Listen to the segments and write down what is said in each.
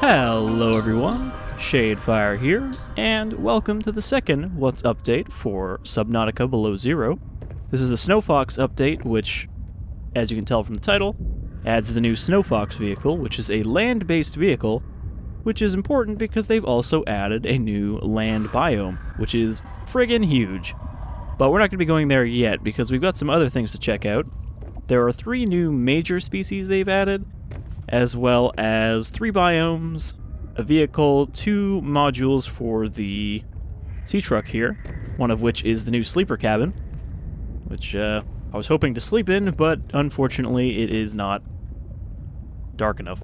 Hello everyone, Shadefire here, and welcome to the second What's update for Subnautica Below Zero. This is the Snowfox update, which, as you can tell from the title, adds the new Snowfox vehicle, which is a land-based vehicle, which is important because they've also added a new land biome, which is friggin' huge. But we're not going to be going there yet, because we've got some other things to check out. There are 3 new major species they've added, as well as 3 biomes, a vehicle, 2 modules for the sea truck here, one of which is the new sleeper cabin, which I was hoping to sleep in, but unfortunately it is not dark enough.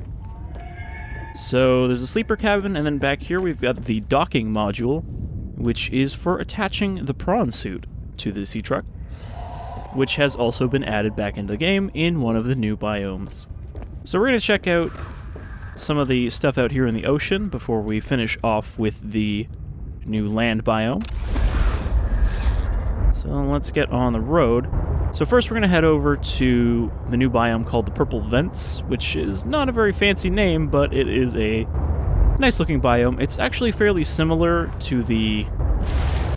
So there's a sleeper cabin, and then back here we've got the docking module, which is for attaching the Prawn Suit to the sea truck, which has also been added back into the game in one of the new biomes. So we're going to check out some of the stuff out here in the ocean before we finish off with the new land biome. So let's get on the road. So first we're going to head over to the new biome called the Purple Vents, which is not a very fancy name, but it is a nice looking biome. It's actually fairly similar to the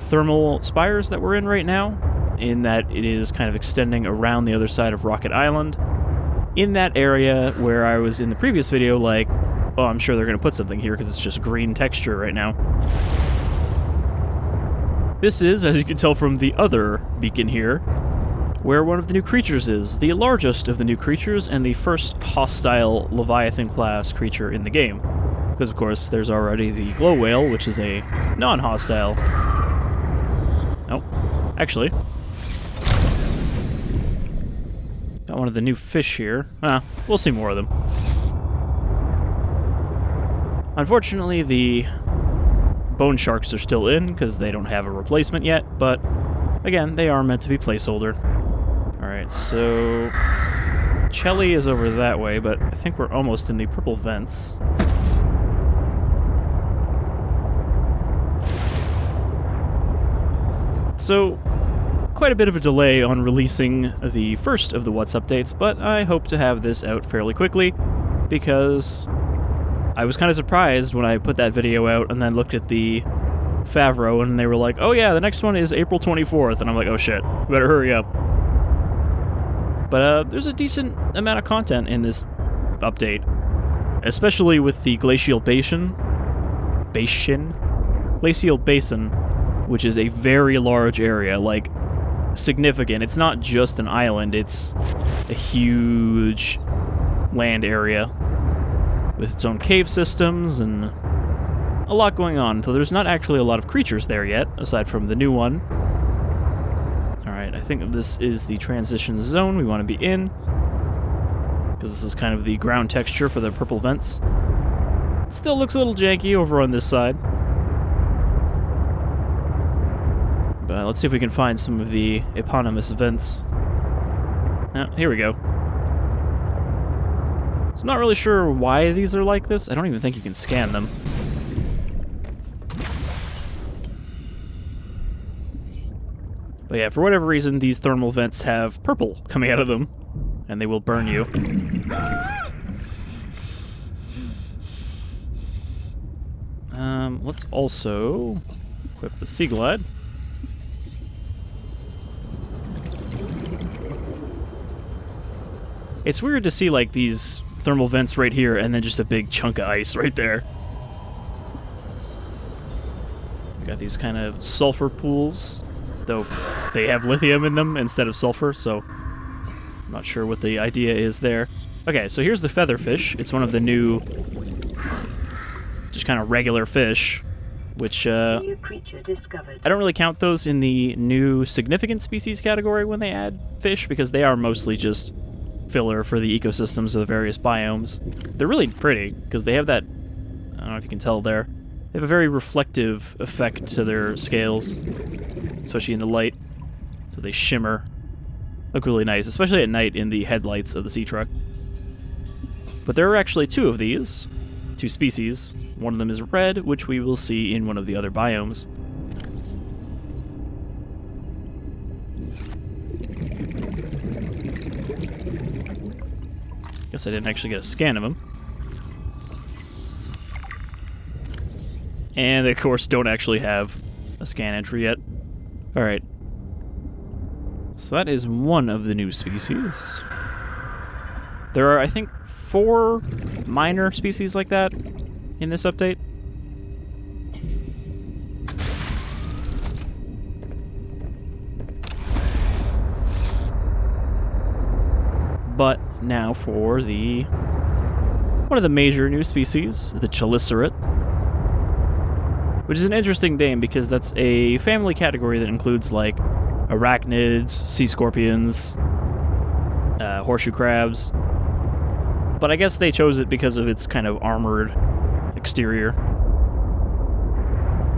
thermal spires that we're in right now, in that it is kind of extending around the other side of Rocket Island. In that area where I was in the previous video like, oh, I'm sure they're going to put something here because it's just green texture right now. This is, as you can tell from the other beacon here, where one of the new creatures is, the largest of the new creatures and the first hostile leviathan class creature in the game. Because of course there's already the glow whale, which is a non-hostile. Oh, actually. Got one of the new fish here. We'll see more of them. Unfortunately, the bone sharks are still in because they don't have a replacement yet, but again, they are meant to be placeholder. Alright, so Chelly is over that way, but I think we're almost in the Purple Vents. So, quite a bit of a delay on releasing the first of the What's updates, but I hope to have this out fairly quickly, because I was kind of surprised when I put that video out and then looked at the Favreau and they were like, oh yeah, the next one is April 24th, and I'm like, oh shit, better hurry up. But there's a decent amount of content in this update, especially with the Glacial Basin, which is a very large area, like, significant. It's not just an island, it's a huge land area with its own cave systems and a lot going on. So there's not actually a lot of creatures there yet, aside from the new one. Alright, I think this is the transition zone we want to be in, because this is kind of the ground texture for the Purple Vents. It still looks a little janky over on this side. But let's see if we can find some of the eponymous vents. Here we go. So I'm not really sure why these are like this. I don't even think you can scan them. But yeah, for whatever reason, these thermal vents have purple coming out of them, and they will burn you. Let's also equip the Sea Glide. It's weird to see, like, these thermal vents right here and then just a big chunk of ice right there. Got these kind of sulfur pools, though they have lithium in them instead of sulfur, so I'm not sure what the idea is there. Okay, so here's the featherfish. It's one of the new, just kind of regular fish, which, New creature discovered. I don't really count those in the new significant species category when they add fish, because they are mostly just filler for the ecosystems of the various biomes. They're really pretty, because they have that, I don't know if you can tell there, they have a very reflective effect to their scales, especially in the light, so they shimmer. Look really nice, especially at night in the headlights of the sea truck. But there are actually 2 of these, 2 species. One of them is red, which we will see in one of the other biomes. Guess I didn't actually get a scan of him. And they, of course, don't actually have a scan entry yet. Alright. So that is one of the new species. There are, I think, 4 minor species like that in this update. But now for one of the major new species, the Chelicerates, which is an interesting name because that's a family category that includes like arachnids, sea scorpions, horseshoe crabs. But I guess they chose it because of its kind of armored exterior.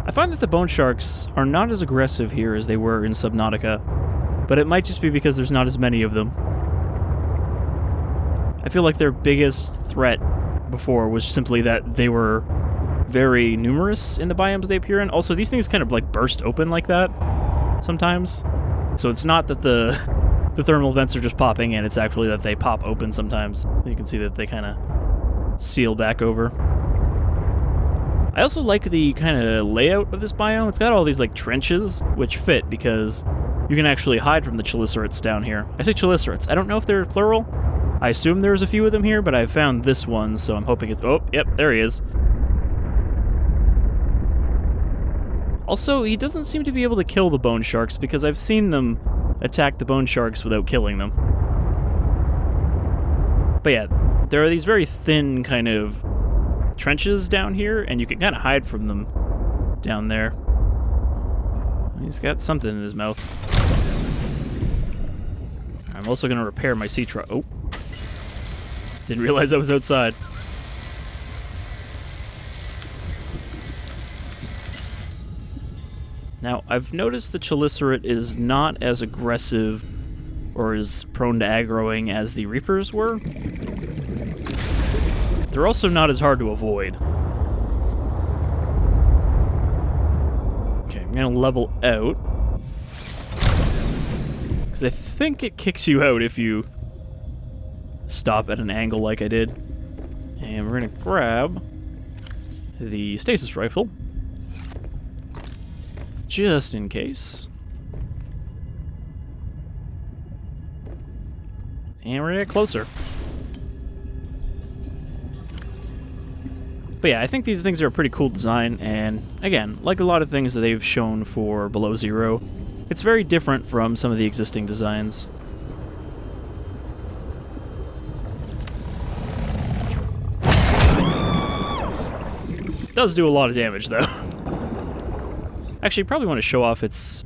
I find that the bone sharks are not as aggressive here as they were in Subnautica, but it might just be because there's not as many of them. I feel like their biggest threat before was simply that they were very numerous in the biomes they appear in. Also, these things kind of like burst open like that sometimes. So it's not that the thermal vents are just popping in, it's actually that they pop open sometimes. You can see that they kind of seal back over. I also like the kind of layout of this biome. It's got all these like trenches, which fit because you can actually hide from the Chelicerates down here. I say Chelicerates. I don't know if they're plural. I assume there's a few of them here, but I found this one, so I'm hoping it's... Oh, yep, there he is. Also, he doesn't seem to be able to kill the bone sharks because I've seen them attack the bone sharks without killing them. But yeah, there are these very thin kind of trenches down here, and you can kind of hide from them down there. He's got something in his mouth. I'm also going to repair my sea truck. Oh. Didn't realize I was outside. Now, I've noticed the Chelicerate is not as aggressive or as prone to aggroing as the Reapers were. They're also not as hard to avoid. Okay, I'm gonna level out. Because I think it kicks you out if you stop at an angle like I did. And we're gonna grab the Stasis Rifle. Just in case. And we're gonna get closer. But yeah, I think these things are a pretty cool design, and again, like a lot of things that they've shown for Below Zero, it's very different from some of the existing designs. It does do a lot of damage, though. Actually, probably want to show off its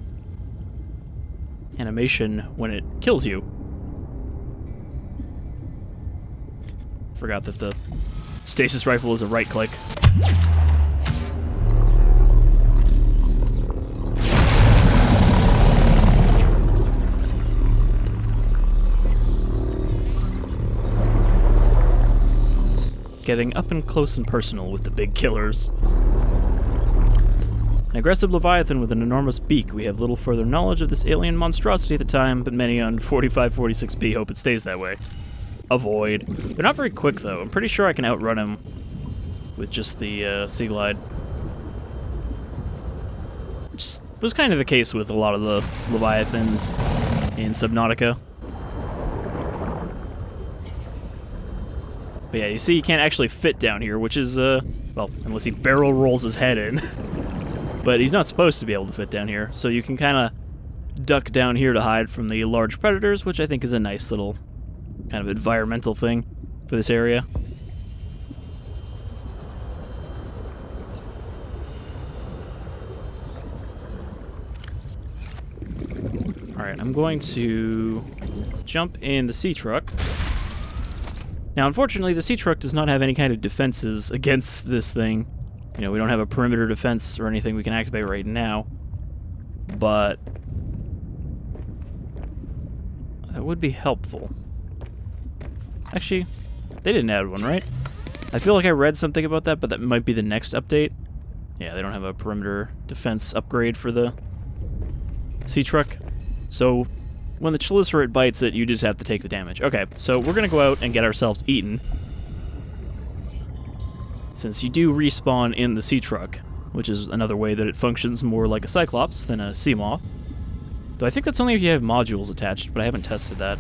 animation when it kills you. Forgot that the Stasis Rifle is a right-click. Getting up and close and personal with the big killers. An aggressive leviathan with an enormous beak. We have little further knowledge of this alien monstrosity at the time, but many on 4546B hope it stays that way. Avoid. They're not very quick, though. I'm pretty sure I can outrun him with just the Sea Glide. Which was kind of the case with a lot of the leviathans in Subnautica. But yeah, you see he can't actually fit down here, which is, well, unless he barrel rolls his head in. But he's not supposed to be able to fit down here, so you can kind of duck down here to hide from the large predators, which I think is a nice little kind of environmental thing for this area. Alright, I'm going to jump in the sea truck. Now, unfortunately, the sea truck does not have any kind of defenses against this thing. You know, we don't have a perimeter defense or anything we can activate right now. But that would be helpful. Actually, they didn't add one, right? I feel like I read something about that, but that might be the next update. Yeah, they don't have a perimeter defense upgrade for the sea truck. So when the Chelicerate bites it, you just have to take the damage. Okay, so we're going to go out and get ourselves eaten. Since you do respawn in the sea truck. which is another way that it functions more like a Cyclops than a sea moth. Though I think that's only if you have modules attached, but I haven't tested that.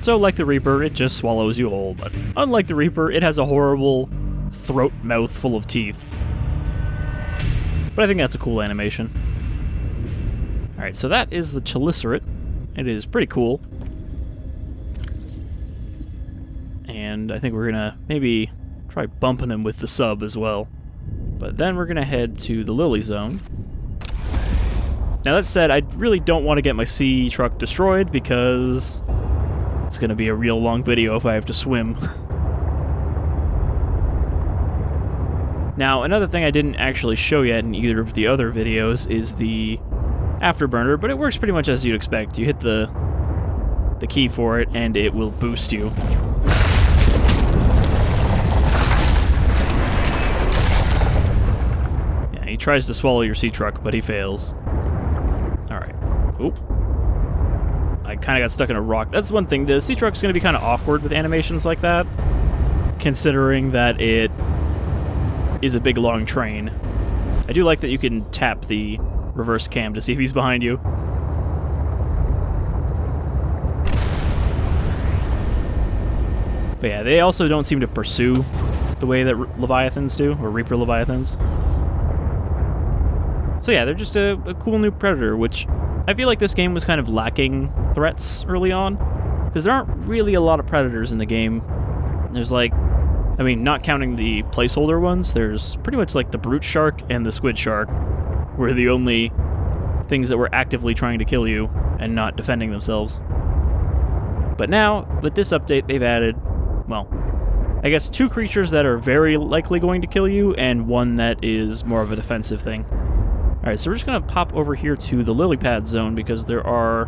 So, like the Reaper, it just swallows you whole, but unlike the Reaper, it has a horrible throat mouth full of teeth. But I think that's a cool animation. Alright, so that is the Chelicerates. It is pretty cool. And I think we're gonna maybe try bumping him with the sub as well. But then we're gonna head to the Lily Zone. Now that said, I really don't want to get my sea truck destroyed because it's gonna be a real long video if I have to swim. Now, another thing I didn't actually show yet in either of the other videos is the Afterburner, but it works pretty much as you'd expect. You hit the key for it, and it will boost you. Yeah, he tries to swallow your sea truck, but he fails. Alright. Oop. I kind of got stuck in a rock. That's one thing. The sea truck's going to be kind of awkward with animations like that, considering that it is a big, long train. I do like that you can tap the reverse cam to see if he's behind you. But yeah, they also don't seem to pursue the way that Leviathans do, or Reaper Leviathans. So yeah, they're just a cool new predator, which I feel like this game was kind of lacking threats early on, because there aren't really a lot of predators in the game. There's like, I mean, not counting the placeholder ones, there's pretty much like the brute shark and the squid shark were the only things that were actively trying to kill you and not defending themselves. But now, with this update, they've added, well, I guess 2 creatures that are very likely going to kill you and one that is more of a defensive thing. Alright, so we're just going to pop over here to the lily pad zone because there are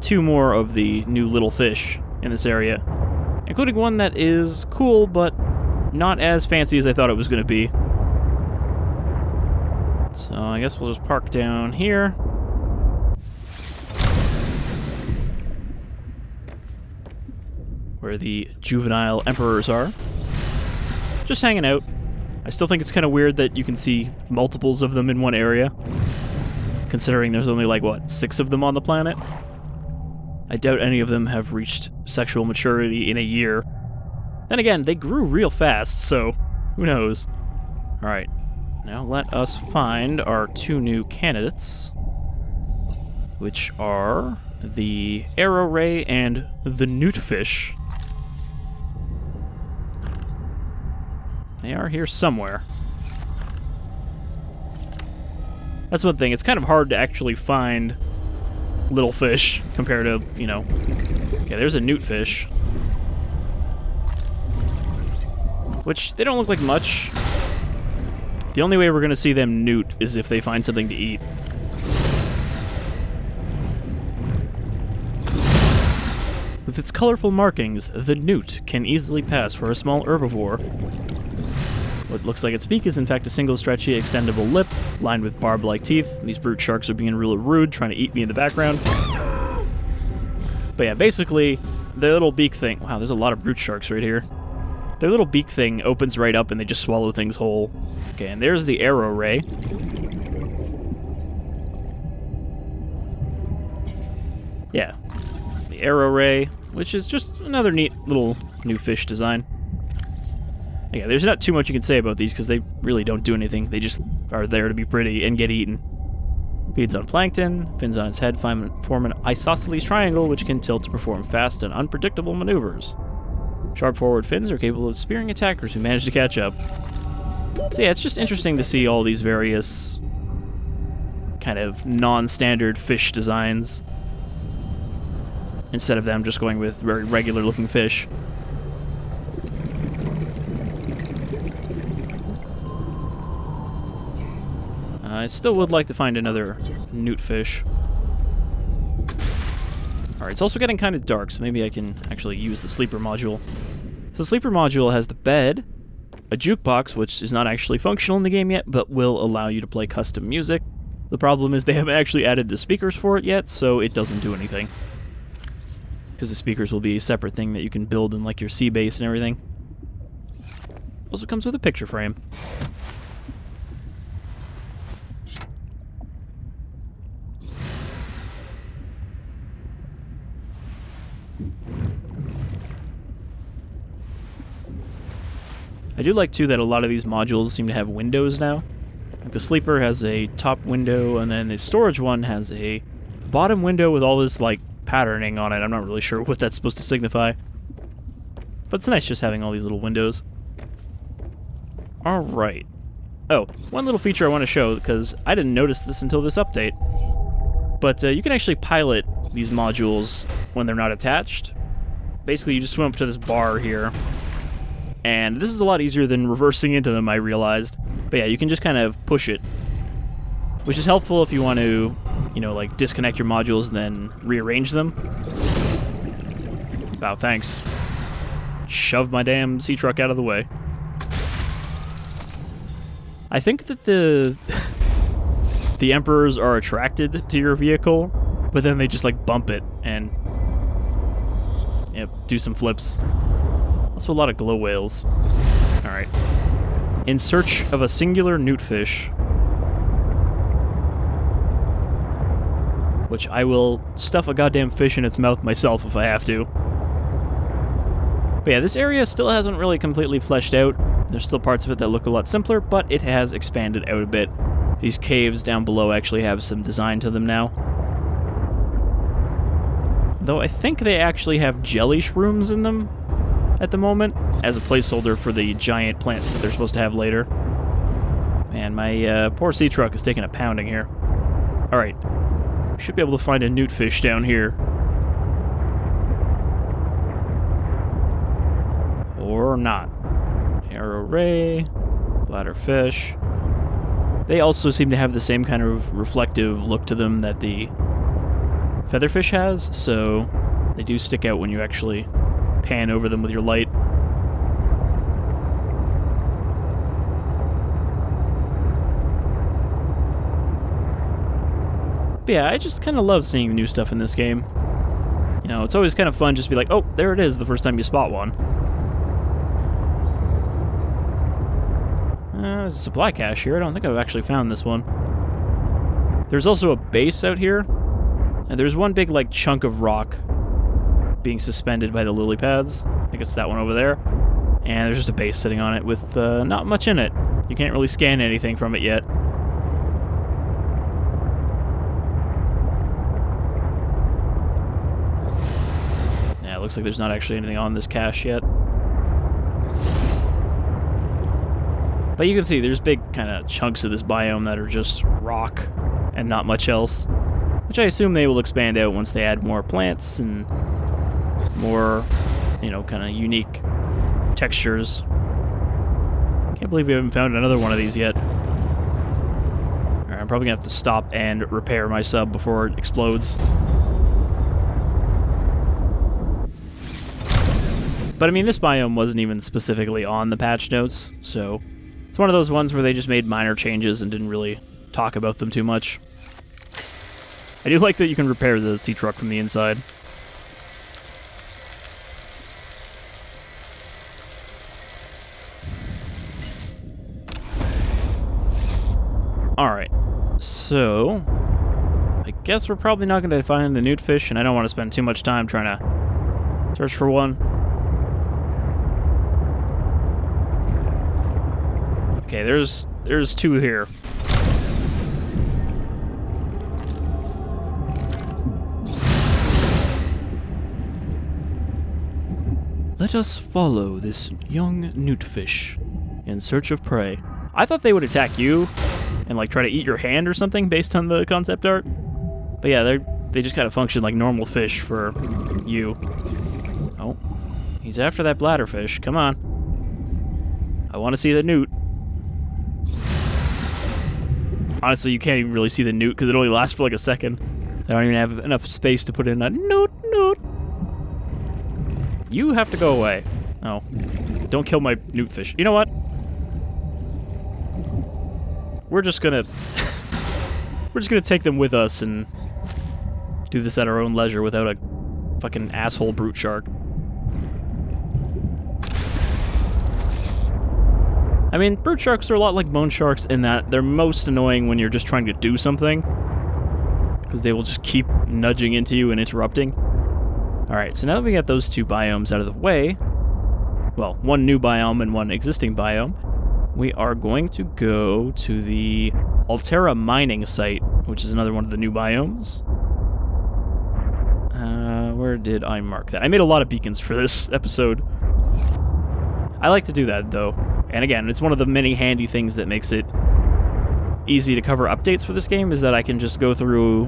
2 more of the new little fish in this area, including one that is cool, but not as fancy as I thought it was going to be. So I guess we'll just park down here. Where the juvenile emperors are. Just hanging out. I still think it's kind of weird that you can see multiples of them in one area, considering there's only like, what, 6 of them on the planet? I doubt any of them have reached sexual maturity in a year. Then again, they grew real fast, so who knows? Alright, now let us find our 2 new candidates, which are the Arrow Ray and the Newt Fish. They are here somewhere. That's one thing, it's kind of hard to actually find little fish compared to, you know... Okay, there's a Newt Fish. Which, they don't look like much. The only way we're gonna see them newt is if they find something to eat. With its colorful markings, the newt can easily pass for a small herbivore. What looks like its beak is in fact a single stretchy extendable lip, lined with barb-like teeth. These brute sharks are being really rude, trying to eat me in the background. But yeah, basically, their little beak thing... Wow, there's a lot of brute sharks right here. Their little beak thing opens right up and they just swallow things whole. Okay, and there's the Arrow Ray. Yeah, the Arrow Ray, which is just another neat little new fish design. Yeah, there's not too much you can say about these because they really don't do anything. They just are there to be pretty and get eaten. Feeds on plankton, fins on its head form an isosceles triangle which can tilt to perform fast and unpredictable maneuvers. Sharp forward fins are capable of spearing attackers who manage to catch up. So yeah, it's just interesting to see all these various kind of non-standard fish designs instead of them just going with very regular looking fish. I still would like to find another Newt Fish. Alright, it's also getting kind of dark, so maybe I can actually use the sleeper module. So the sleeper module has the bed, a jukebox, which is not actually functional in the game yet, but will allow you to play custom music. The problem is they haven't actually added the speakers for it yet, so it doesn't do anything. because the speakers will be a separate thing that you can build in like your sea base and everything. Also comes with a picture frame. I do like, too, that a lot of these modules seem to have windows now. Like the sleeper has a top window, and then the storage one has a bottom window with all this, like, patterning on it. I'm not really sure what that's supposed to signify. But it's nice just having all these little windows. Alright. Oh, one little feature I want to show, because I didn't notice this until this update. But you can actually pilot these modules when they're not attached. Basically, you just swim up to this bar here. And this is a lot easier than reversing into them, I realized. But yeah, you can just kind of push it. Which is helpful if you want to, you know, like disconnect your modules and then rearrange them. Wow, thanks. Shove my damn sea truck out of the way. I think that the Emperors are attracted to your vehicle, but then they just like bump it and do some flips. Also a lot of glow whales. Alright. In search of a singular Newt Fish, which I will stuff a goddamn fish in its mouth myself if I have to. But yeah, this area still hasn't really completely fleshed out. There's still parts of it that look a lot simpler, but it has expanded out a bit. These caves down below actually have some design to them now. Though I think they actually have jelly shrooms in them at the moment, as a placeholder for the giant plants that they're supposed to have later. Man, my poor sea truck is taking a pounding here. Alright. Should be able to find a Newt Fish down here. Or not. Arrow ray, bladder fish. They also seem to have the same kind of reflective look to them that the featherfish has, so they do stick out when you actually pan over them with your light. But yeah, I just kind of love seeing the new stuff in this game. You know, it's always kind of fun just to be like, oh, there it is the first time you spot one. There's a supply cache here. I don't think I've actually found this one. There's also a base out here. And there's one big, like, chunk of rock being suspended by the lily pads. I think it's that one over there. And there's just a base sitting on it with not much in it. You can't really scan anything from it yet. Yeah, it looks like there's not actually anything on this cache yet. But you can see there's big kind of chunks of this biome that are just rock and not much else. Which I assume they will expand out once they add more plants and more, you know, kind of unique textures. Can't believe we haven't found another one of these yet. Alright, I'm probably gonna have to stop and repair my sub before it explodes. But I mean, this biome wasn't even specifically on the patch notes, so it's one of those ones where they just made minor changes and didn't really talk about them too much. I do like that you can repair the sea truck from the inside. Alright, so I guess we're probably not going to find the Newt Fish, and I don't want to spend too much time trying to search for one. Okay, there's two here. Let us follow this young Newt Fish in search of prey. I thought they would attack you and like try to eat your hand or something based on the concept art. But yeah, they just kind of function like normal fish for you. Oh, he's after that bladderfish. Come on. I want to see the Newt. Honestly, you can't even really see the Newt because it only lasts for like a second. I don't even have enough space to put in a Newt. You have to go away. Oh. Don't kill my Newt Fish. You know what? We're just gonna take them with us and do this at our own leisure without a fucking asshole brute shark. I mean, brute sharks are a lot like bone sharks in that they're most annoying when you're just trying to do something, because they will just keep nudging into you and interrupting. Alright, so now that we got those two biomes out of the way, well, one new biome and one existing biome, we are going to go to the Altera mining site, which is another one of the new biomes. Where did I mark that? I made a lot of beacons for this episode. I like to do that, though. And again, it's one of the many handy things that makes it easy to cover updates for this game, is that I can just go through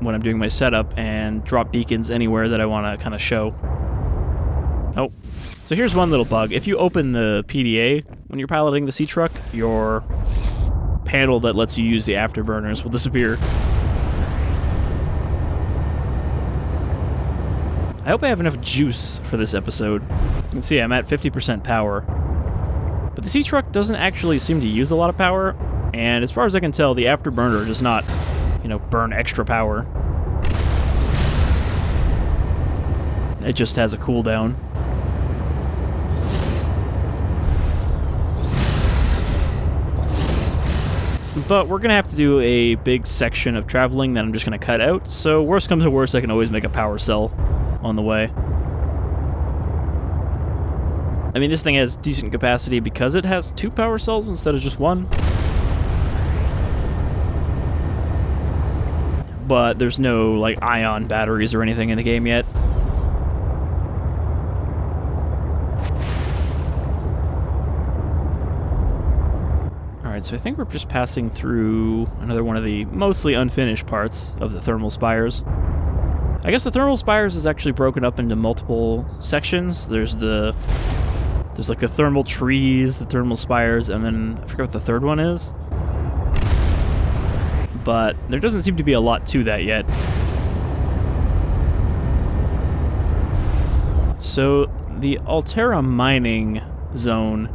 when I'm doing my setup and drop beacons anywhere that I want to kind of show. Oh, so here's one little bug. If you open the PDA when you're piloting the sea truck, your panel that lets you use the afterburners will disappear. I hope I have enough juice for this episode. You can see I'm at 50% power. But the sea truck doesn't actually seem to use a lot of power, and as far as I can tell, the afterburner does not, you know, burn extra power. It just has a cooldown. But we're going to have to do a big section of traveling that I'm just going to cut out, so worst comes to worst, I can always make a power cell on the way. I mean, this thing has decent capacity because it has 2 power cells instead of just 1. But there's no, like, ion batteries or anything in the game yet. Alright, so I think we're just passing through another one of the mostly unfinished parts of the thermal spires. I guess the thermal spires is actually broken up into multiple sections. There's like the thermal trees, the thermal spires, and then I forget what the third one is. But there doesn't seem to be a lot to that yet. So the Altera mining zone,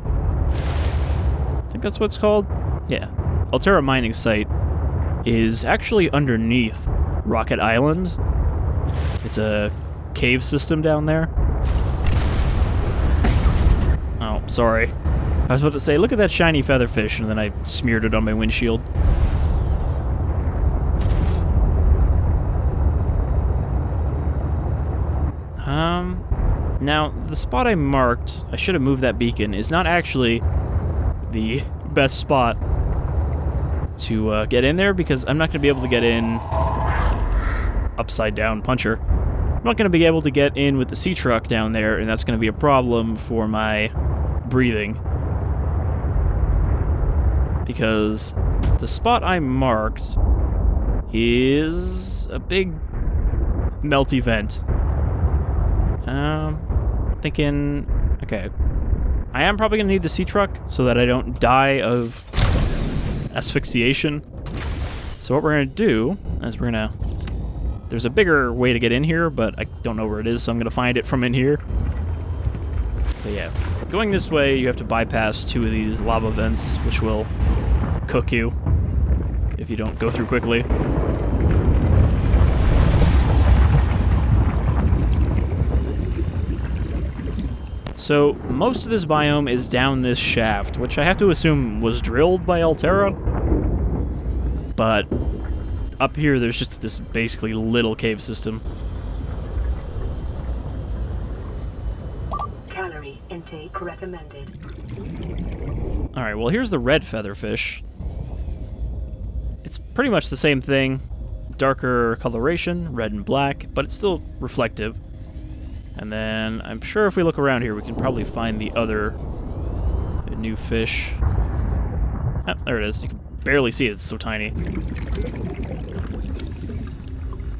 I think that's what it's called? Yeah. Altera mining site is actually underneath Rocket Island. It's a cave system down there. Oh, sorry. I was about to say, look at that shiny featherfish, and then I smeared it on my windshield. Now, the spot I marked, I should have moved that beacon, is not actually the best spot to get in there, because I'm not going to be able to get in upside down puncher. I'm not going to be able to get in with the sea truck down there, and that's going to be a problem for my breathing. Because the spot I marked is a big melty vent. Thinking, okay, I am probably going to need the sea truck so that I don't die of asphyxiation. So what we're going to do is there's a bigger way to get in here, but I don't know where it is, so I'm going to find it from in here. But yeah, going this way, you have to bypass 2 of these lava vents, which will cook you if you don't go through quickly. So, most of this biome is down this shaft, which I have to assume was drilled by Altera. But up here, there's just this basically little cave system. Calorie intake recommended. Alright, well here's the red featherfish. It's pretty much the same thing. Darker coloration, red and black, but it's still reflective. And then, I'm sure if we look around here, we can probably find the new fish. Oh, there it is. You can barely see it, it's so tiny.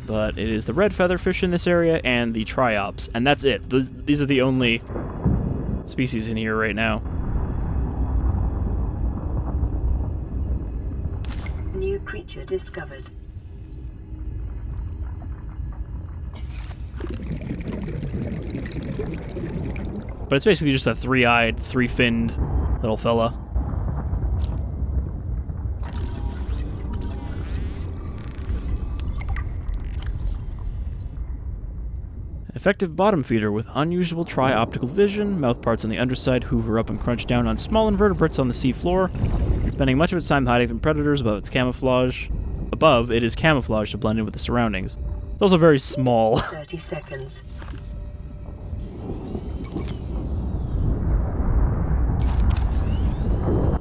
But it is the red featherfish in this area and the triops, and that's it. These are the only species in here right now. New creature discovered. But it's basically just a 3-eyed, 3-finned little fella. Effective bottom feeder with unusual tri-optical vision, mouthparts on the underside hoover up and crunch down on small invertebrates on the sea floor, spending much of its time hiding from predators above its camouflage. Above, it is camouflaged to blend in with the surroundings. It's also very small. 30 seconds.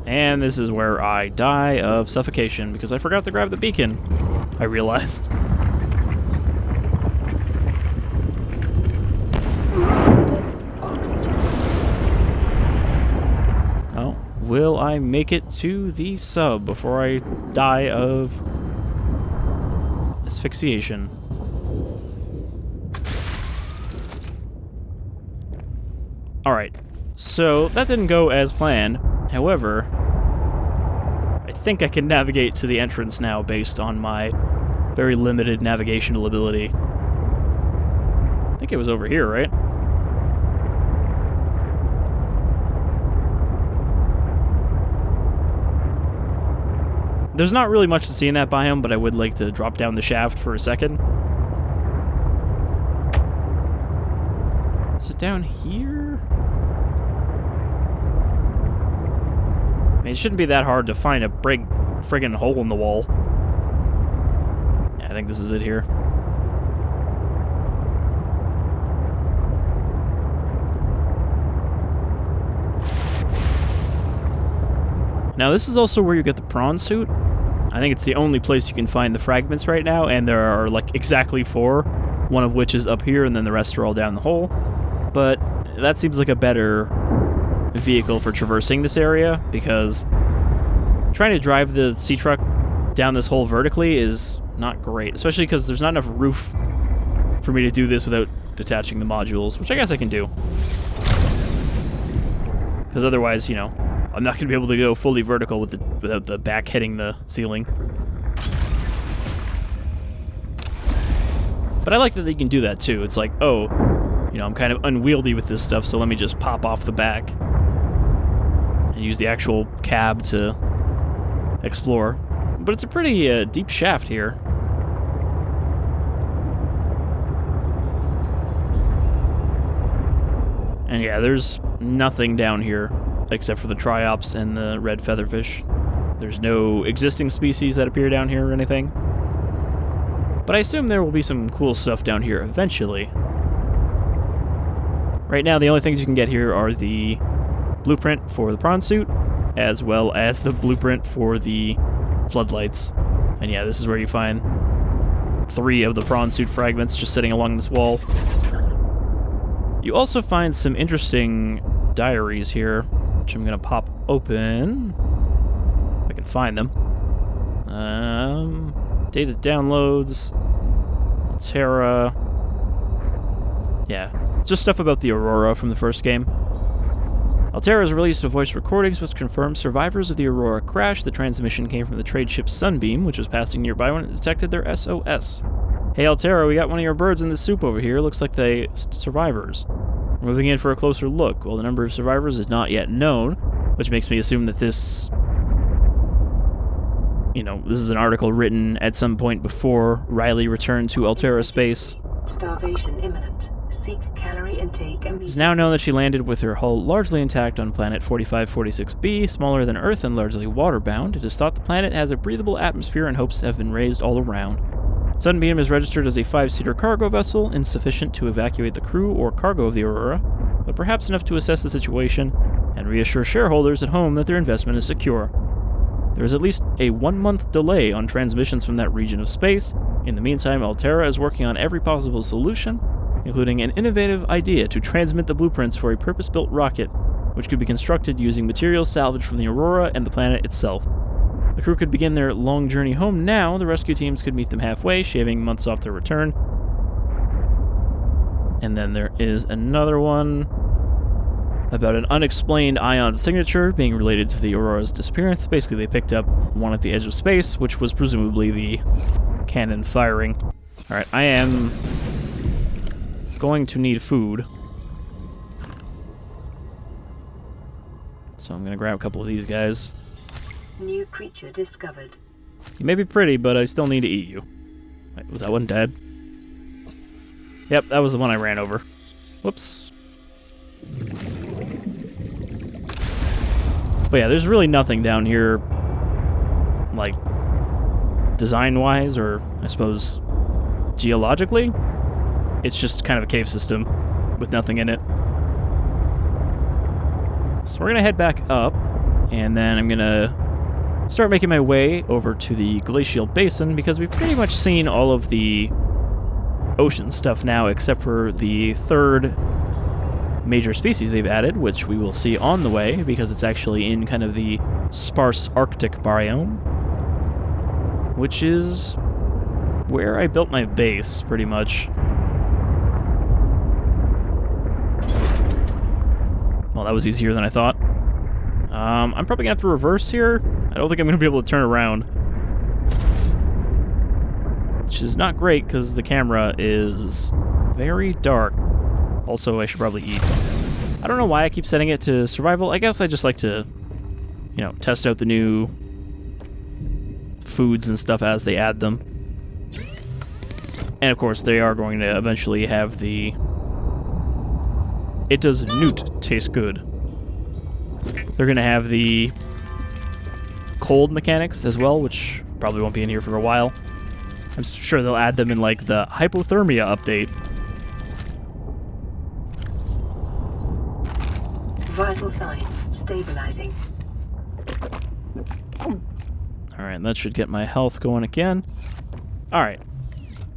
And this is where I die of suffocation because I forgot to grab the beacon, I realized. Oxygen. Oh, will I make it to the sub before I die of asphyxiation? Alright, so that didn't go as planned. However, I think I can navigate to the entrance now based on my very limited navigational ability. I think it was over here, right? There's not really much to see in that biome, but I would like to drop down the shaft for a second. Is it down here? I mean, it shouldn't be that hard to find a big friggin' hole in the wall. Yeah, I think this is it here. Now, this is also where you get the Prawn Suit. I think it's the only place you can find the fragments right now, and there are, like, exactly 4. One of which is up here, and then the rest are all down the hole. But that seems like a better vehicle for traversing this area, because trying to drive the sea truck down this hole vertically is not great, especially because there's not enough roof for me to do this without detaching the modules, which I guess I can do. Because otherwise, you know, I'm not going to be able to go fully vertical with without the back hitting the ceiling. But I like that they can do that too. It's like, oh, you know, I'm kind of unwieldy with this stuff, so let me just pop off the back and use the actual cab to explore. But it's a pretty deep shaft here. And yeah, there's nothing down here except for the triops and the red featherfish. There's no existing species that appear down here or anything. But I assume there will be some cool stuff down here eventually. Right now, the only things you can get here are the blueprint for the Prawn Suit, as well as the blueprint for the floodlights. And yeah, this is where you find 3 of the Prawn Suit fragments just sitting along this wall. You also find some interesting diaries here, which I'm going to pop open. If I can find them. Data downloads. Altera. Yeah, it's just stuff about the Aurora from the first game. Altera has released a voice recordings which confirms survivors of the Aurora crash. The transmission came from the trade ship Sunbeam, which was passing nearby when it detected their SOS. Hey Altera, we got one of your birds in the soup over here. Looks like they survivors. We're moving in for a closer look. While the number of survivors is not yet known, which makes me assume that this, you know, this is an article written at some point before Riley returned to Altera space. Starvation imminent. Seek calorie intake immediately. It's now known that she landed with her hull largely intact on planet 4546b, smaller than Earth and largely waterbound. It is thought the planet has a breathable atmosphere and hopes have been raised all around. Sunbeam is registered as a 5-seater cargo vessel, insufficient to evacuate the crew or cargo of the Aurora, but perhaps enough to assess the situation and reassure shareholders at home that their investment is secure. There is at least a 1-month delay on transmissions from that region of space. In the meantime, Altera is working on every possible solution, including an innovative idea to transmit the blueprints for a purpose-built rocket, which could be constructed using materials salvaged from the Aurora and the planet itself. The crew could begin their long journey home now. The rescue teams could meet them halfway, shaving months off their return. And then there is another one about an unexplained ion signature being related to the Aurora's disappearance. Basically, they picked up one at the edge of space, which was presumably the cannon firing. Alright, I am going to need food. So I'm going to grab a couple of these guys. New creature discovered. You may be pretty, but I still need to eat you. Wait, was that one dead? Yep, that was the one I ran over. Whoops. But yeah, there's really nothing down here, like, design-wise, or I suppose geologically. It's just kind of a cave system with nothing in it. So we're gonna head back up, and then I'm gonna start making my way over to the Glacial Basin, because we've pretty much seen all of the ocean stuff now, except for the third major species they've added, which we will see on the way, because it's actually in kind of the sparse Arctic biome, which is where I built my base, pretty much. Well, that was easier than I thought. I'm probably gonna have to reverse here. I don't think I'm gonna be able to turn around, which is not great because the camera is very dark. Also, I should probably eat. I don't know why I keep setting it to survival. I guess I just like to, you know, test out the new foods and stuff as they add them. And of course, they are going to eventually have the... It does Noot taste good. They're going to have the cold mechanics as well, which probably won't be in here for a while. I'm sure they'll add them in, like, the hypothermia update. Vital signs stabilizing. Alright, that should get my health going again. Alright.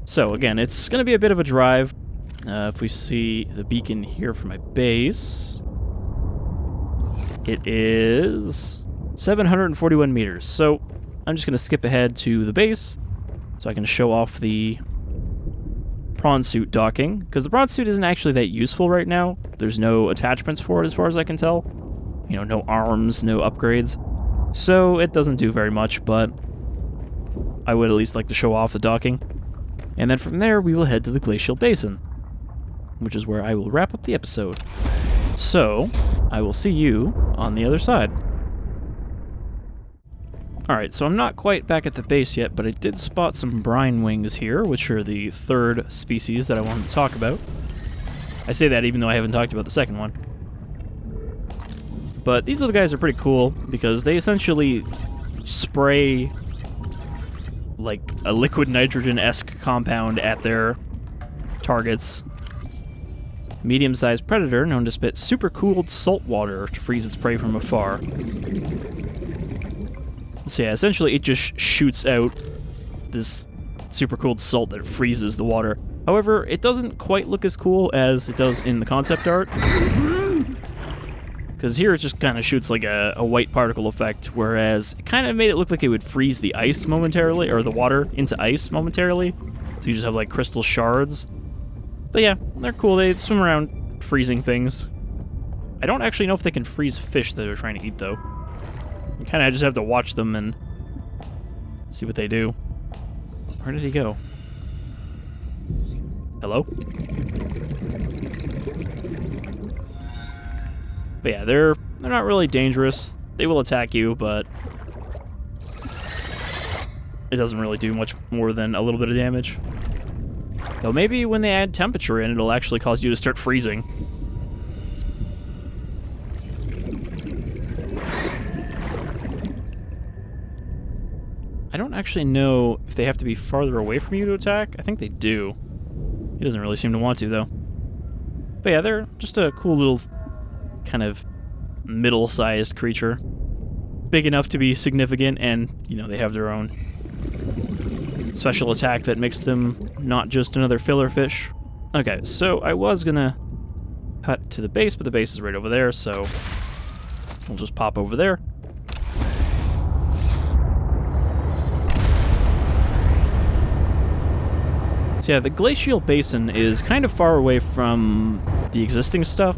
So, again, it's going to be a bit of a drive. If we see the beacon here for my base, it is 741 meters. So, I'm just going to skip ahead to the base so I can show off the Prawn Suit docking, because the Prawn Suit isn't actually that useful right now. There's no attachments for it as far as I can tell. You know, no arms, no upgrades. So it doesn't do very much, but I would at least like to show off the docking. And then from there, we will head to the Glacial Basin, which is where I will wrap up the episode. So, I will see you on the other side. Alright, so I'm not quite back at the base yet, but I did spot some Brine Wings here, which are the third species that I wanted to talk about. I say that even though I haven't talked about the second one. But these little guys are pretty cool, because they essentially spray like a liquid nitrogen-esque compound at their targets. Medium-sized predator known to spit super-cooled salt water to freeze its prey from afar. So yeah, essentially it just shoots out this super-cooled salt that freezes the water. However, it doesn't quite look as cool as it does in the concept art. Because here it just kind of shoots like a white particle effect, whereas it kind of made it look like it would freeze the ice momentarily, or the water into ice momentarily. So you just have like crystal shards. But yeah, they're cool. They swim around freezing things. I don't actually know if they can freeze fish that they're trying to eat, though. You kind of just have to watch them and see what they do. Where did he go? Hello? But yeah, they're not really dangerous. They will attack you, but it doesn't really do much more than a little bit of damage. Though maybe when they add temperature in, it'll actually cause you to start freezing. I don't actually know if they have to be farther away from you to attack. I think they do. He doesn't really seem to want to, though. But yeah, they're just a cool little kind of middle-sized creature. Big enough to be significant, and, you know, they have their own special attack that makes them not just another filler fish. Okay, so I was gonna cut to the base, but the base is right over there, so we'll just pop over there. So yeah, the Glacial Basin is kind of far away from the existing stuff.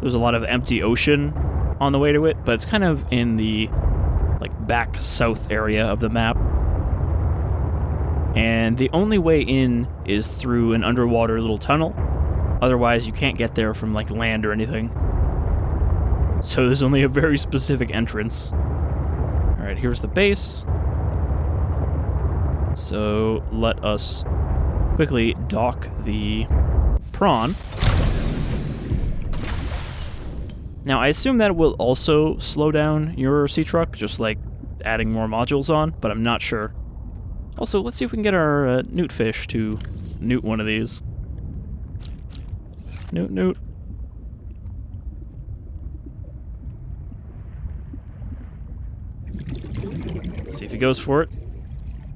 There's a lot of empty ocean on the way to it, but it's kind of in the like back south area of the map. And the only way in is through an underwater little tunnel. Otherwise, you can't get there from like land or anything. So there's only a very specific entrance. Alright, here's the base. So let us quickly dock the prawn. Now, I assume that will also slow down your sea truck, just like adding more modules on, but I'm not sure. Also, let's see if we can get our Newt Fish to Noot one of these. Noot. Let's see if he goes for it.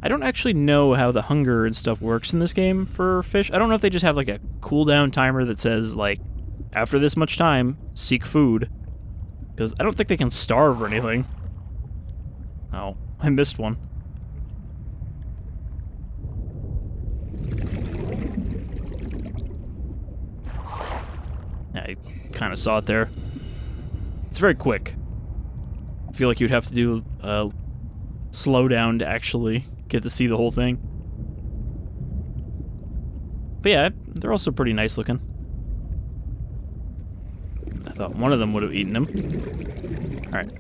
I don't actually know how the hunger and stuff works in this game for fish. I don't know if they just have like a cooldown timer that says like, after this much time, seek food. Because I don't think they can starve or anything. Oh, I missed one. I kind of saw it there. It's very quick. I feel like you'd have to do a slowdown to actually get to see the whole thing. But yeah, they're also pretty nice looking. I thought one of them would have eaten him. Alright.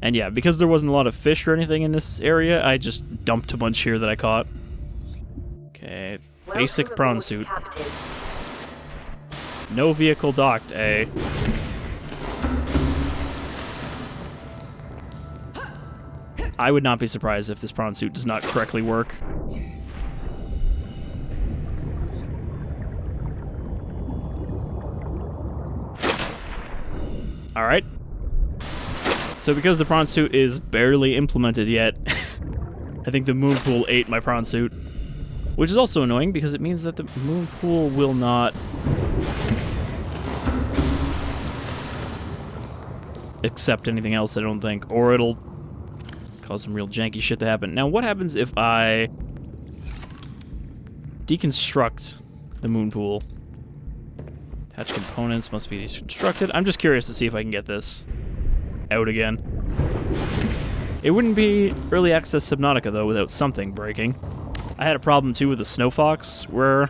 And yeah, because there wasn't a lot of fish or anything in this area, I just dumped a bunch here that I caught. Okay, basic prawn suit. Captain. No vehicle docked, eh? I would not be surprised if this prawn suit does not correctly work. Alright. So because the prawn suit is barely implemented yet, I think the moon pool ate my prawn suit. Which is also annoying because it means that the moon pool will not accept anything else, I don't think. Or it'll cause some real janky shit to happen. Now, what happens if I deconstruct the moon pool? Attached components must be deconstructed. I'm just curious to see if I can get this out again. It wouldn't be early access Subnautica, though, without something breaking. I had a problem, too, with the Snowfox, where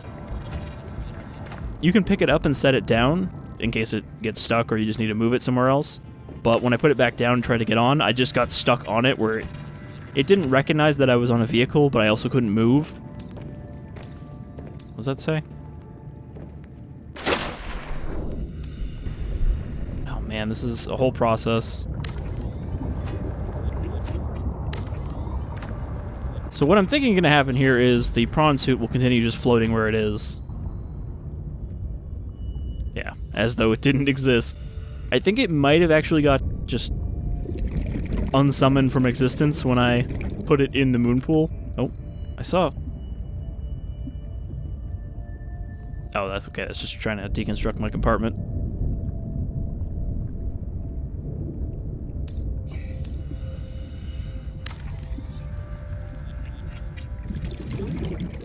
you can pick it up and set it down in case it gets stuck or you just need to move it somewhere else. But when I put it back down and tried to get on, I just got stuck on it where it didn't recognize that I was on a vehicle, but I also couldn't move. What does that say? Oh man, this is a whole process. So what I'm thinking is going to happen here is the prawn suit will continue just floating where it is. Yeah, as though it didn't exist. I think it might have actually got just unsummoned from existence when I put it in the moon pool. Oh, I saw. Oh, that's okay. That's just trying to deconstruct my compartment.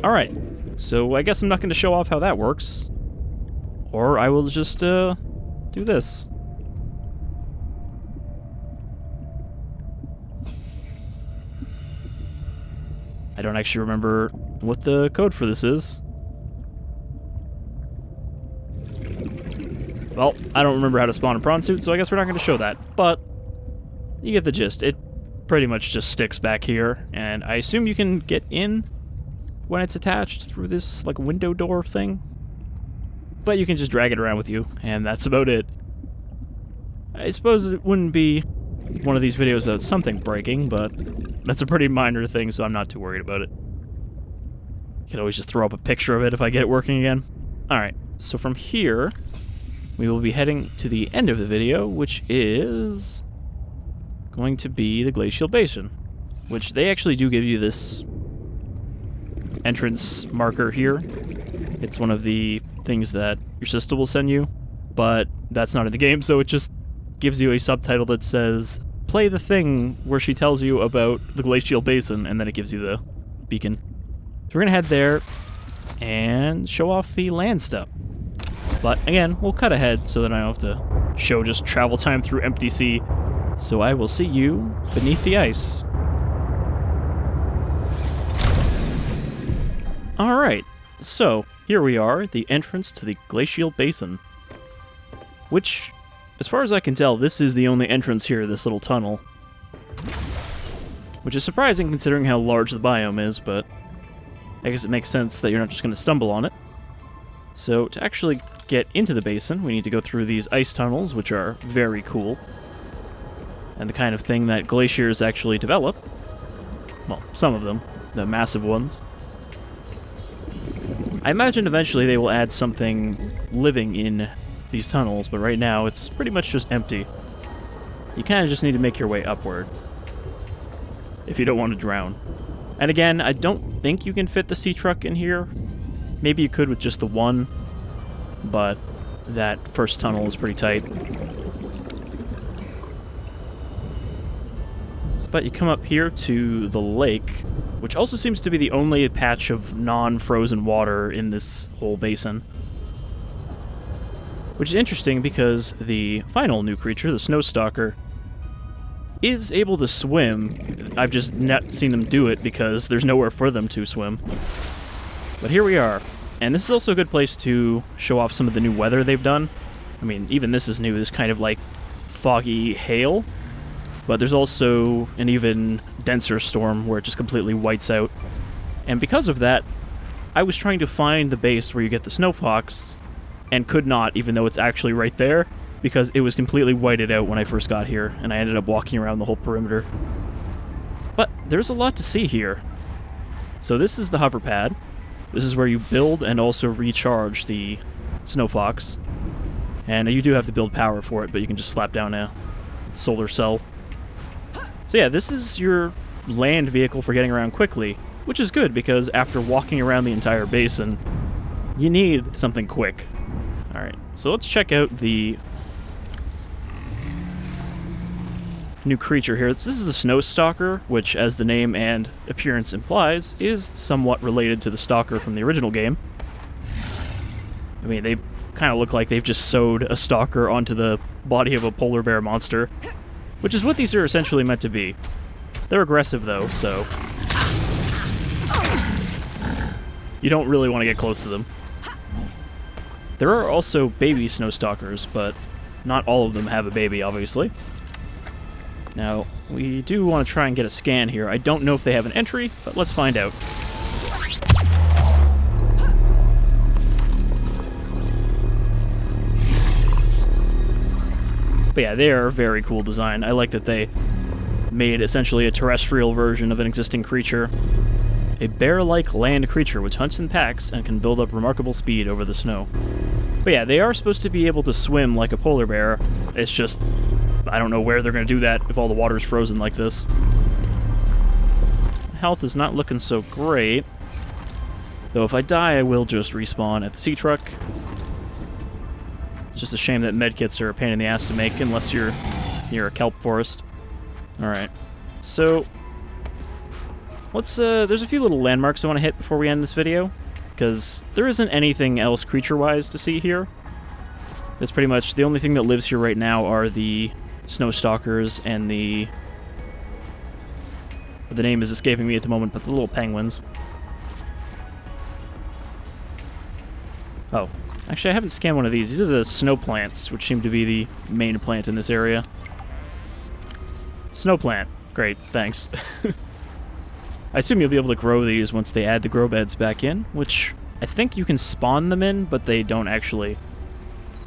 Alright, so I guess I'm not going to show off how that works. Or I will just, do this. I don't actually remember what the code for this is. Well, I don't remember how to spawn a prawn suit, so I guess we're not going to show that. But you get the gist. It pretty much just sticks back here, and I assume you can get in when it's attached through this like window door thing. But you can just drag it around with you, and that's about it. I suppose it wouldn't be one of these videos without something breaking, but that's a pretty minor thing, so I'm not too worried about it. You can always just throw up a picture of it if I get it working again. Alright, so from here, we will be heading to the end of the video, which is going to be the Glacial Basin, which they actually do give you this entrance marker here. It's one of the things that your sister will send you, but that's not in the game, so it just gives you a subtitle that says, play the thing where she tells you about the Glacial Basin, and then it gives you the beacon. So we're gonna head there and show off the land stuff. But again, we'll cut ahead so that I don't have to show just travel time through empty sea. So I will see you beneath the ice. Alright, so here we are, the entrance to the Glacial Basin. Which, as far as I can tell, this is the only entrance here, this little tunnel. Which is surprising considering how large the biome is, but I guess it makes sense that you're not just going to stumble on it. So to actually get into the basin, we need to go through these ice tunnels, which are very cool. And the kind of thing that glaciers actually develop. Well, some of them, the massive ones. I imagine eventually they will add something living in these tunnels, but right now it's pretty much just empty. You kind of just need to make your way upward if you don't want to drown. And again, I don't think you can fit the sea truck in here. Maybe you could with just the one, but that first tunnel is pretty tight. But you come up here to the lake, which also seems to be the only patch of non-frozen water in this whole basin. Which is interesting because the final new creature, the Stalker, is able to swim. I've just not seen them do it because there's nowhere for them to swim. But here we are. And this is also a good place to show off some of the new weather they've done. I mean, even this is new, this kind of like foggy hail. But there's also an even denser storm where it just completely whites out. And because of that, I was trying to find the base where you get the Snowfox, and could not, even though it's actually right there, because it was completely whited out when I first got here, and I ended up walking around the whole perimeter. But there's a lot to see here. So this is the hover pad. This is where you build and also recharge the Snowfox. And you do have to build power for it, but you can just slap down a solar cell. So yeah, this is your land vehicle for getting around quickly, which is good because after walking around the entire basin, you need something quick. Alright, so let's check out the new creature here. This is the Stalker, which, as the name and appearance implies, is somewhat related to the Stalker from the original game. I mean, they kind of look like they've just sewed a Stalker onto the body of a polar bear monster, which is what these are essentially meant to be. They're aggressive, though, so you don't really want to get close to them. There are also baby Stalkers, but not all of them have a baby, obviously. Now, we do want to try and get a scan here. I don't know if they have an entry, but let's find out. But yeah, they are a very cool design. I like that they made essentially a terrestrial version of an existing creature. A bear-like land creature which hunts in packs and can build up remarkable speed over the snow. But yeah, they are supposed to be able to swim like a polar bear. It's just, I don't know where they're going to do that if all the water's frozen like this. Health is not looking so great. Though if I die, I will just respawn at the sea truck. It's just a shame that medkits are a pain in the ass to make unless you're near a kelp forest. Alright, so let's, there's a few little landmarks I want to hit before we end this video, because there isn't anything else creature-wise to see here. That's pretty much the only thing that lives here right now are the Snowstalkers and the name is escaping me at the moment, but the little penguins. Oh, actually I haven't scanned one of these. These are the snow plants, which seem to be the main plant in this area. Snow plant. Great, thanks. I assume you'll be able to grow these once they add the grow beds back in, which I think you can spawn them in, but they don't actually.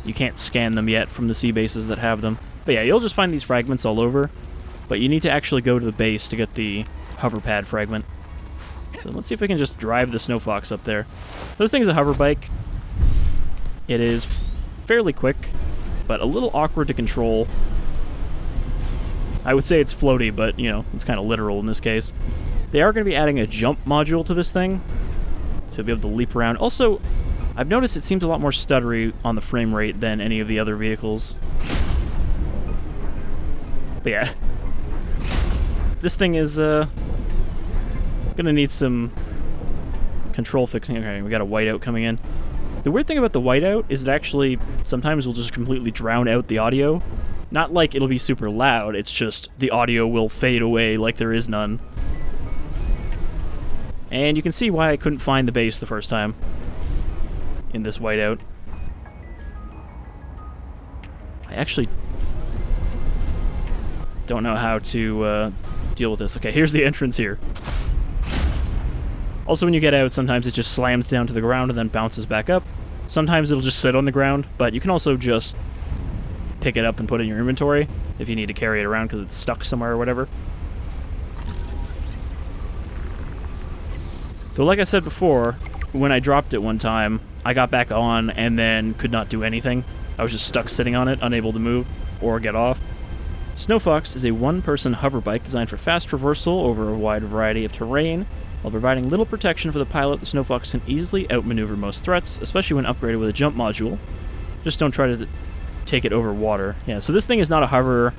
You can't scan them yet from the sea bases that have them. But yeah, you'll just find these fragments all over, but you need to actually go to the base to get the hover pad fragment. So let's see if we can just drive the Snowfox up there. Those thing's a hover bike. It is fairly quick, but a little awkward to control. I would say it's floaty, but, you know, it's kind of literal in this case. They are going to be adding a jump module to this thing, so you'll be able to leap around. Also, I've noticed it seems a lot more stuttery on the frame rate than any of the other vehicles. But yeah, this thing is going to need some control fixing. Okay, we got a whiteout coming in. The weird thing about the whiteout is it actually sometimes will just completely drown out the audio. Not like it'll be super loud, it's just the audio will fade away like there is none. And you can see why I couldn't find the base the first time in this whiteout. I actually don't know how to deal with this. Okay, here's the entrance here. Also, when you get out, sometimes it just slams down to the ground and then bounces back up. Sometimes it'll just sit on the ground, but you can also just pick it up and put it in your inventory if you need to carry it around because it's stuck somewhere or whatever. Though, like I said before, when I dropped it one time, I got back on and then could not do anything. I was just stuck sitting on it, unable to move or get off. Snowfox is a one-person hover bike designed for fast traversal over a wide variety of terrain. While providing little protection for the pilot, the Snowfox can easily outmaneuver most threats, especially when upgraded with a jump module. Just don't try to take it over water. Yeah, so this thing is not a hover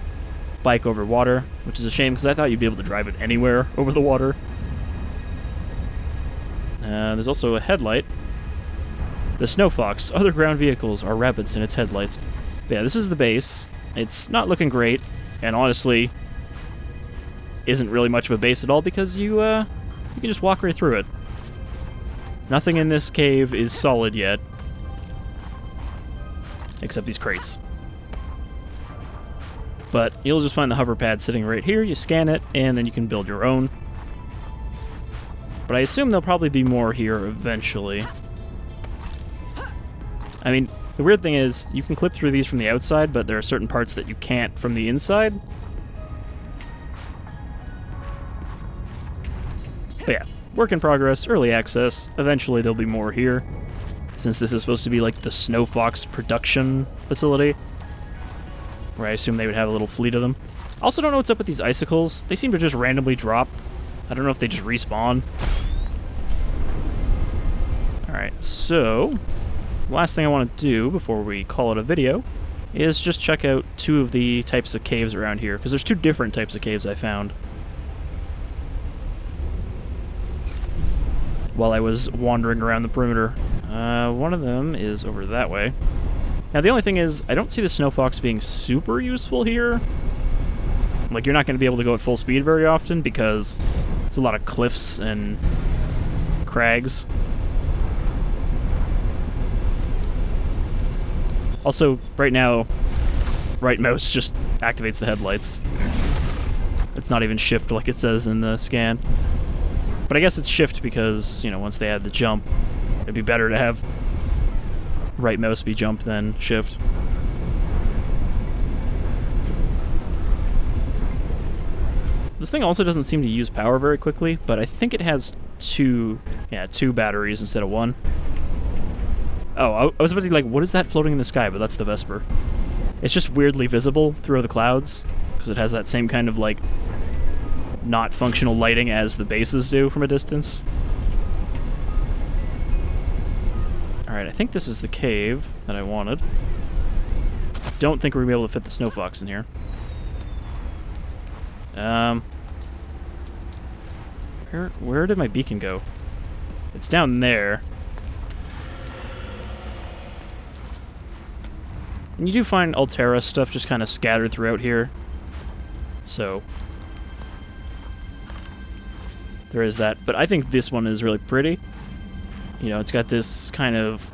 bike over water, which is a shame because I thought you'd be able to drive it anywhere over the water. There's also a headlight. The Snowfox, other ground vehicles are rabbits in its headlights. But yeah, this is the base. It's not looking great, and honestly, isn't really much of a base at all because you can just walk right through it. Nothing in this cave is solid yet, except these crates. But you'll just find the hover pad sitting right here, you scan it, and then you can build your own. But I assume there'll probably be more here eventually. I mean, the weird thing is, you can clip through these from the outside, but there are certain parts that you can't from the inside. But yeah, work in progress, early access. Eventually there'll be more here, since this is supposed to be like the Snowfox production facility, where I assume they would have a little fleet of them. I also don't know what's up with these icicles. They seem to just randomly drop. I don't know if they just respawn. Alright, so last thing I want to do before we call it a video is just check out two of the types of caves around here, because there's two different types of caves I found while I was wandering around the perimeter. One of them is over that way. Now the only thing is, I don't see the Snowfox being super useful here. Like, you're not going to be able to go at full speed very often because it's a lot of cliffs and crags. Also, right now, right mouse just activates the headlights. It's not even shift like it says in the scan. But I guess it's shift because, you know, once they add the jump, it'd be better to have right mouse be jump than shift. This thing also doesn't seem to use power very quickly, but I think it has two batteries instead of one. Oh, I was about to be like, what is that floating in the sky? But that's the Vesper. It's just weirdly visible through the clouds, because it has that same kind of, like, not functional lighting as the bases do from a distance. Alright, I think this is the cave that I wanted. Don't think we're going to be able to fit the Snowfox in here. Where did my beacon go? It's down there. And you do find Altera stuff just kind of scattered throughout here. So there is that. But I think this one is really pretty. You know, it's got this kind of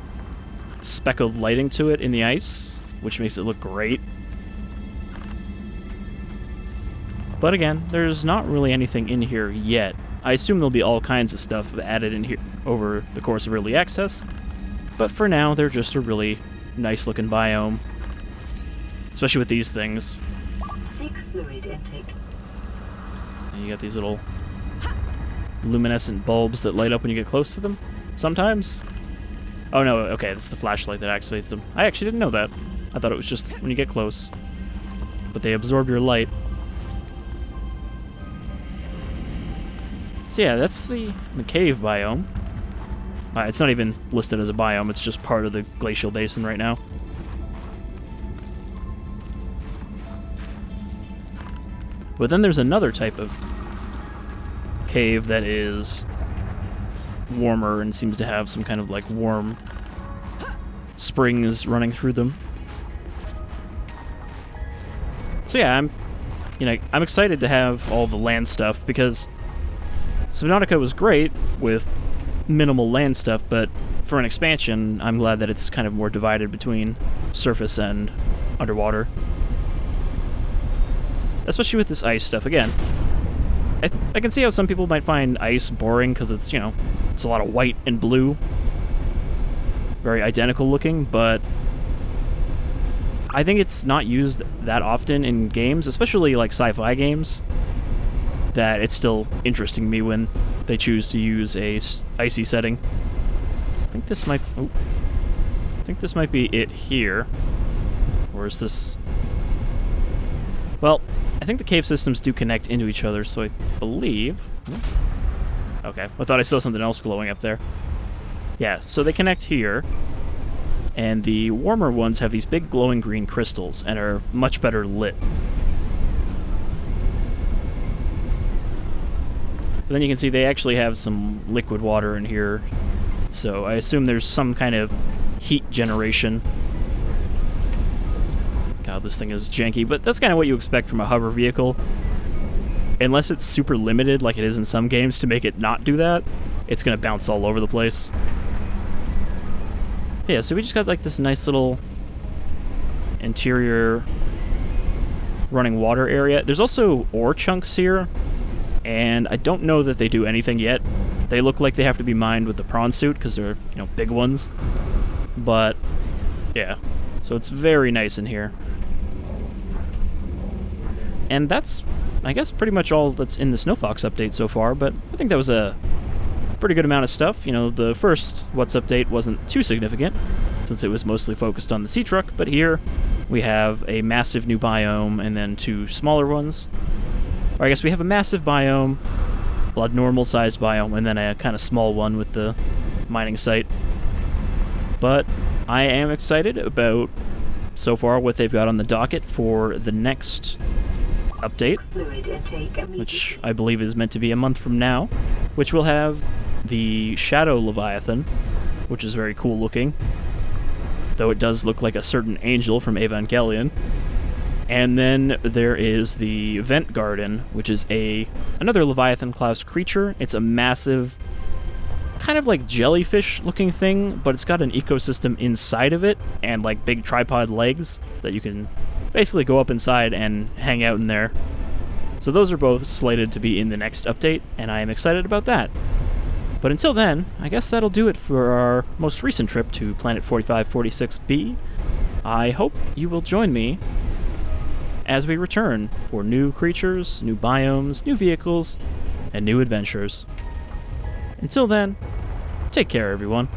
speckled lighting to it in the ice, which makes it look great. But again, there's not really anything in here yet. I assume there'll be all kinds of stuff added in here over the course of early access. But for now, they're just a really nice looking biome. Especially with these things. Seek fluid intake. And you got these little luminescent bulbs that light up when you get close to them. Sometimes. Oh no, okay, it's the flashlight that activates them. I actually didn't know that. I thought it was just when you get close. But they absorb your light. So yeah, that's the cave biome. It's not even listed as a biome, it's just part of the Glacial Basin right now. But then there's another type of cave that is warmer and seems to have some kind of like warm springs running through them. So yeah, I'm excited to have all the land stuff because Subnautica was great with minimal land stuff, but for an expansion, I'm glad that it's kind of more divided between surface and underwater. Especially with this ice stuff. Again, I can see how some people might find ice boring because it's, you know, it's a lot of white and blue. very identical looking, but I think it's not used that often in games, especially like sci-fi games, that it's still interesting to me when they choose to use a icy setting. I think this might... Oh, I think this might be it here. Or is this... Well, I think the cave systems do connect into each other, so I believe... Okay, I thought I saw something else glowing up there. Yeah, so they connect here, and the warmer ones have these big glowing green crystals and are much better lit. But then you can see they actually have some liquid water in here, so I assume there's some kind of heat generation. God, this thing is janky, but that's kind of what you expect from a hover vehicle. Unless it's super limited, like it is in some games, to make it not do that, it's going to bounce all over the place. Yeah, so we just got like this nice little interior running water area. There's also ore chunks here, and I don't know that they do anything yet. They look like they have to be mined with the Prawn Suit because they're, you know, big ones. But yeah, so it's very nice in here. And that's, I guess, pretty much all that's in the Snowfox update so far, but I think that was a pretty good amount of stuff. You know, the first What's update wasn't too significant, since it was mostly focused on the sea truck, but here we have a massive new biome and then two smaller ones. Or I guess we have a massive biome, a normal-sized biome, and then a kind of small one with the mining site. But I am excited about, so far, what they've got on the docket for the next update, which I believe is meant to be a month from now, which will have the Shadow Leviathan, which is very cool looking, though it does look like a certain angel from Evangelion. And then there is the Vent Garden, which is another Leviathan class creature. It's a massive, kind of like jellyfish looking thing, but it's got an ecosystem inside of it and like big tripod legs that you can basically go up inside and hang out in there. So those are both slated to be in the next update, and I am excited about that. But until then, I guess that'll do it for our most recent trip to Planet 4546b. I hope you will join me as we return for new creatures, new biomes, new vehicles, and new adventures. Until then, take care, everyone.